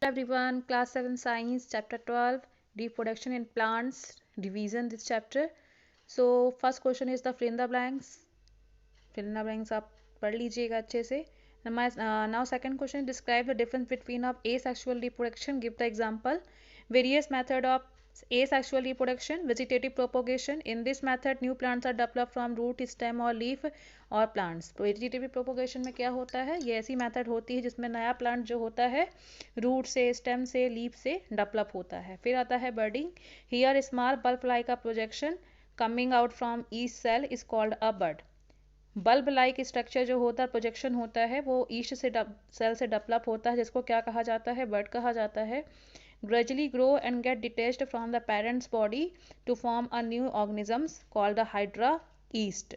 Everyone, class 7 science chapter 12 reproduction in plants division this chapter. So first question is the fill in the blanks आप पढ़ लीजिएगा अच्छे से. Now second question, describe the difference between of asexual reproduction. Give the example. Various method of asexual reproduction. Vegetative propagation. In this method new plants are developed from root, stem और leaf और plants. तो vegetative propagation में क्या होता है, ये ऐसी method होती है जिसमें नया प्लांट जो होता है रूट से, स्टेम से, लीफ से डेवलप होता है. फिर आता है budding. Here small bulb like a projection coming out from each cell is called a bud. Bulb like structure जो होता है, प्रोजेक्शन होता है, वो ईस्ट से सेल से डेवलप होता है, जिसको क्या कहा जाता है, बर्ड कहा जाता है. Gradually grow and get detached from the parent's body to form a new organisms called the hydra yeast.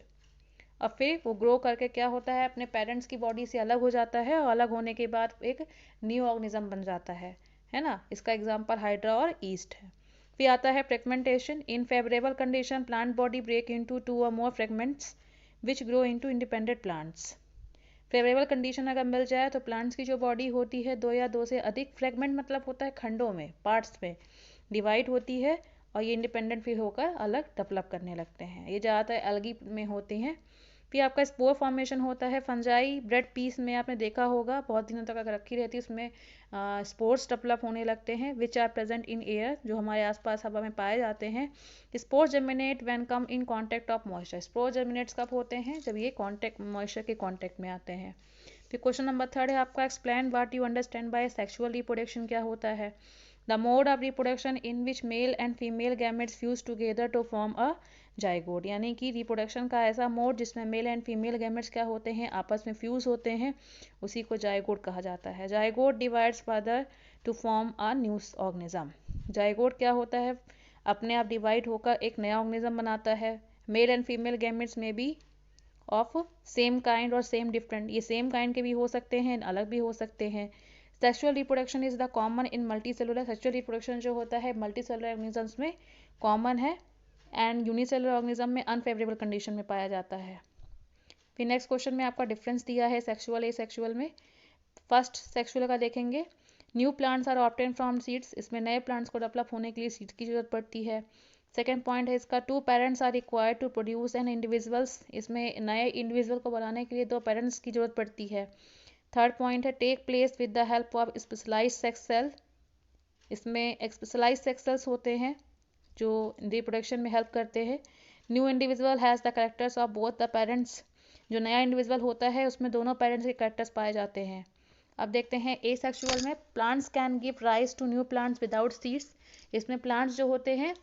अब फिर वो ग्रो करके क्या होता है, अपने पेरेंट्स की बॉडी से अलग हो जाता है और अलग होने के बाद एक न्यू ऑर्गेनिज्म बन जाता है ना. इसका एग्जांपल हाइड्रा और ईस्ट है. फिर आता है fragmentation. In favourable condition plant body break into 2 और more fragments which grow into independent plants. Favourable condition अगर मिल जाए तो प्लांट्स की जो बॉडी होती है 2 या 2 से अधिक फ्रेगमेंट मतलब होता है खंडों में, पार्ट्स में डिवाइड होती है और ये इंडिपेंडेंट फिर होकर अलग डेवलप करने लगते हैं. ये ज़्यादातर एल्गी में होते हैं. फिर आपका स्पोर फॉर्मेशन होता है फंजाई. ब्रेड पीस में आपने देखा होगा, बहुत दिनों तक अगर रखी रहती है उसमें स्पोर्स डेवलप होने लगते हैं which are present in air, जो हमारे आसपास हवा में पाए जाते हैं. Spore germinate when come in contact of moisture. Spore germinates कब होते हैं, जब ये कांटेक्ट मॉइस्चर के कांटेक्ट में आते हैं. फिर क्वेश्चन नंबर 3 है आपका, explain what you understand by sexual reproduction. क्या होता है, the mode of reproduction in which male and female gametes fuse together to form a zygote. यानी कि रिप्रोडक्शन का ऐसा मोड जिसमें मेल एंड फीमेल गैमेट्स क्या होते हैं, आपस में फ्यूज होते हैं, उसी को जाइगोट कहा जाता है. Zygote divides further to form a new organism. Zygote क्या होता है, अपने आप डिवाइड होकर एक नया ऑर्गेनिज्म बनाता है. मेल एंड फीमेल गैमेट्स में भी ऑफ सेम काइंड और सेम डिफरेंट, ये सेम काइंड के भी हो सकते हैं, अलग भी हो सकते हैं. Sexual reproduction is the common in multi cellular. Sexual reproduction जो होता है मल्टी सेलुलर ऑर्गेनिजम्स में कॉमन है एंड यूनिसेलुलर ऑर्गेनिज्म में अनफेवरेबल कंडीशन में पाया जाता है. फिर नेक्स्ट क्वेश्चन में आपका डिफरेंस दिया है सेक्सुअल एसेक्सुअल में. फर्स्ट सेक्सुअल का देखेंगे. New plants are obtain from seeds. इसमें नए प्लांट्स को डेवलप होने के लिए सीड्स की जरूरत पड़ती है. सेकेंड पॉइंट है इसका, 2 parents are required to produce an individuals. इसमें नए इंडिविजुअल को बनाने के लिए 2 पेरेंट्स की जरूरत पड़ती है. थर्ड पॉइंट है take place with the help of specialised sex cell. इसमें स्पेशलाइज्ड सेक्स सेल्स होते हैं जो रिप्रोडक्शन में हेल्प करते हैं. New individual has the characters of both the parents. जो नया इंडिविजुअल होता है उसमें दोनों पेरेंट्स के कैरेक्टर्स पाए जाते हैं. अब देखते हैं एसेक्सुअल में. Plants can give rise to new plants without seeds. इसमें प्लांट्स जो होते हैं,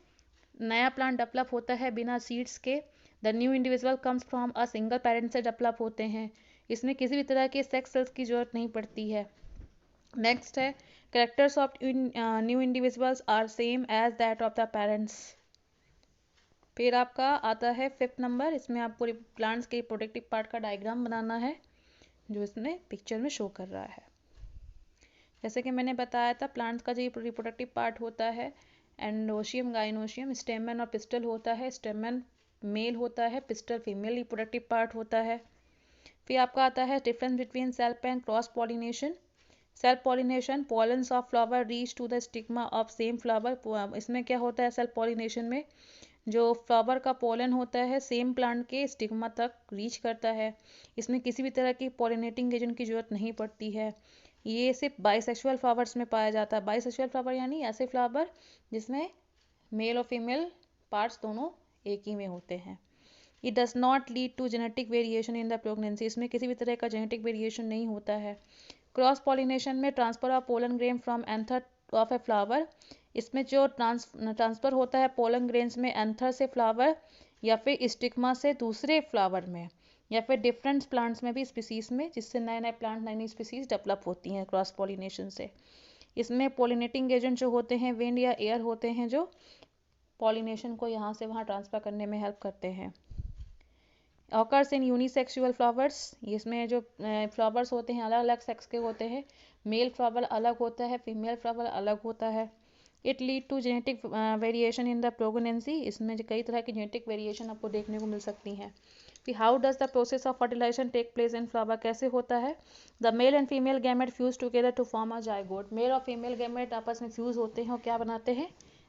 नया प्लांट डेवलप होता है बिना सीड्स के. The new individual comes from a single parent से डेवलप होते हैं. इसमें किसी भी तरह के सेक्स सेल्स की जरूरत नहीं पड़ती है. नेक्स्ट है, characters of new individuals are same as that of the parents. फिर आपका आता है 5th नंबर. इसमें आपको प्लांट्स के रिप्रोडक्टिव पार्ट का डायग्राम बनाना है जो इसमें पिक्चर में शो कर रहा है. जैसे कि मैंने बताया था, प्लांट्स का जो रिप्रोडक्टिव पार्ट होता है एंडोशियम, गाइनोशियम, स्टेमन और पिस्टल होता है. स्टेमन मेल होता है, पिस्टल फीमेल रिप्रोडक्टिव पार्ट होता है. फिर आपका आता है difference between self and cross pollination. Self pollination, pollens of flower reach to the stigma of same flower. इसमें क्या होता है सेल्फ पॉलिनेशन में, जो फ्लावर का पोलन होता है सेम प्लांट के स्टिग्मा तक रीच करता है. इसमें किसी भी तरह की पॉलिनेटिंग एजेंट की जरूरत नहीं पड़ती है. ये सिर्फ बाइसेक्सुअल फ्लावर्स में पाया जाता है. बाइसेक्सुअल फ्लावर यानी ऐसे फ्लावर जिसमें मेल और फीमेल पार्ट्स दोनों एक ही में होते हैं. It does not lead to genetic variation in the pregnancy. इसमें किसी भी तरह का जेनेटिक वेरिएशन नहीं होता है. क्रॉस पॉलिनेशन में transfer of pollen grain from anther of a flower. इसमें जो ट्रांसफर होता है पोलन ग्रेन्स में एंथर से फ्लावर या फिर स्टिग्मा से दूसरे फ्लावर में या फिर डिफरेंट प्लांट्स में भी स्पीसीज में, जिससे नए नए प्लांट नई नई स्पीसीज डेवलप होती हैं क्रॉस पॉलिनेशन से. इसमें पॉलिनेटिंग एजेंट जो होते हैं विंड या एयर होते हैं जो पॉलिनेशन को यहाँ से वहाँ ट्रांसफर करने में हेल्प करते हैं. Occurs in unisexual flowers. इसमें जो फ्लावर्स होते हैं अलग अलग सेक्स के होते हैं. मेल फ्लावर अलग होता है, फीमेल फ्लावर अलग होता है. It lead to genetic variation in the pregnancy. इसमें कई तरह की जेनेटिक वेरिएशन आपको देखने को मिल सकती हैं. कि how does the process of fertilisation take place in flower, कैसे होता है? The male and female gamete fuse together to form a zygote, male और फीमेल गैमेट आपस में फ्यूज होते हैं और क्या बनाते हैं?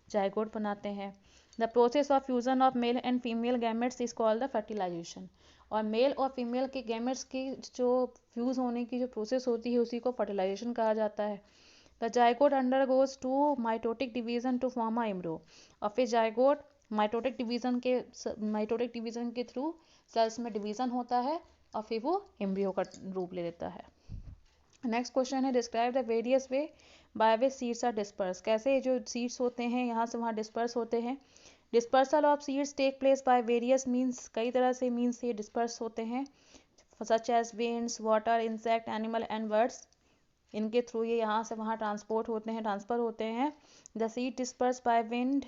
जायगोट बनाते हैं। The process of fusion of male and female gametes is called the fertilisation, और मेल और फीमेल के गैमेट्स की जो फ्यूज होने की जो प्रोसेस होती है उसी को फर्टिलाइजेशन कहा जाता है। The zygote undergoes to mitotic division to form a embryo, और फिर जायगोट माइटोटिक डिवीजन के थ्रू सेल्स में डिवीजन होता है और फिर वो एम्ब्रियो का रूप ले लेता है। नेक्स्ट क्वेश्चन है describe the various way by way seeds are disperse, कैसे जो सीड्स होते हैं यहाँ से वहाँ डिस्पर्स होते हैं। Dispersal of seeds take place by various means, कई तरह से मीन्स ये डिस्पर्स होते हैं, such as winds, water, insect, animal and birds, इनके थ्रू ये यहाँ से वहाँ ट्रांसपोर्ट होते हैं, ट्रांसफ़र होते हैं। The seed disperse by wind,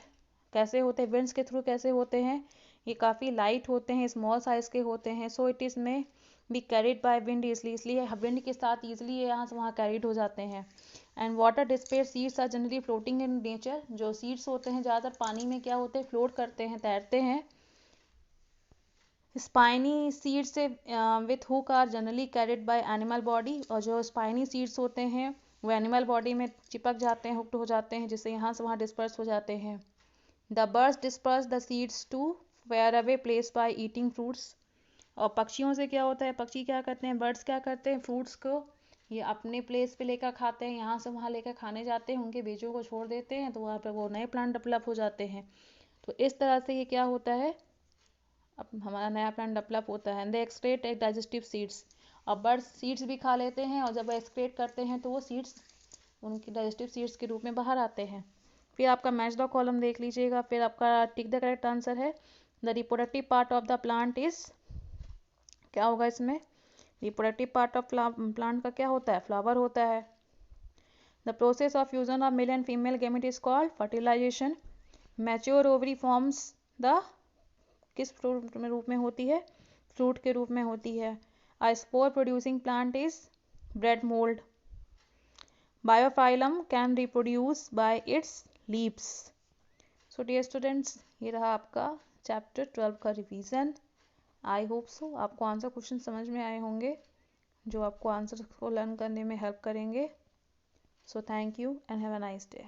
कैसे होते हैं? विंड्स के थ्रू कैसे होते हैं? ये काफ़ी लाइट होते हैं, स्मॉल साइज़ के होते हैं, सो इट इज़ में be carried by wind easily, इसलिए विंड के साथ ईजिली ये यहाँ से वहाँ कैरिड हो जाते हैं। And water dispersed seeds are generally floating in nature, जो सीड्स होते हैं ज़्यादातर पानी में क्या होते हैं? फ्लोट करते हैं, तैरते हैं। स्पाइनी सीड्स से with hook are generally carried by animal body, और जो स्पाइनी सीड्स होते हैं वो एनिमल बॉडी में चिपक जाते हैं, हुक्ड हो जाते हैं, जिससे यहाँ से वहाँ डिस्पर्स हो जाते हैं। The birds disperse the seeds to far away place by eating fruits, और पक्षियों से क्या होता है? पक्षी क्या करते हैं? बर्ड्स क्या करते हैं? फ्रूट्स को ये अपने प्लेस पे लेकर खाते हैं, यहाँ से वहाँ लेकर खाने जाते हैं, उनके बीजों को छोड़ देते हैं तो वहाँ पर वो नए प्लांट डेवलप हो जाते हैं। तो इस तरह से ये क्या होता है? अब हमारा नया प्लांट डेवलप होता है। दे एक्सक्रेट एक डाइजेस्टिव सीड्स, और बर्ड्स सीड्स भी खा लेते हैं, और जब एक्सक्रेट करते हैं तो वो सीड्स उनकी डाइजेस्टिव सीड्स के रूप में बाहर आते हैं। फिर आपका मैच द कॉलम देख लीजिएगा, फिर आपका टिक द करेक्ट आंसर है the reproductive part of the plant is, क्या होगा इसमें? रिप्रोडक्टिव पार्ट ऑफ प्लांट का क्या होता है? फ्लावर होता है। The process of fusion of male and female gamete is called fertilisation. Mature ovary forms the, किस रूप में होती है? फ्रूट के रूप में होती है। A spore producing plant is bread mould. Bryophyllum can reproduce by its leaves. So dear students, ये रहा आपका चैप्टर 12 का रिवीजन। आई होप सो आपको आंसर क्वेश्चन समझ में आए होंगे, जो आपको आंसर को लर्न करने में हेल्प करेंगे। So thank you and have a nice day.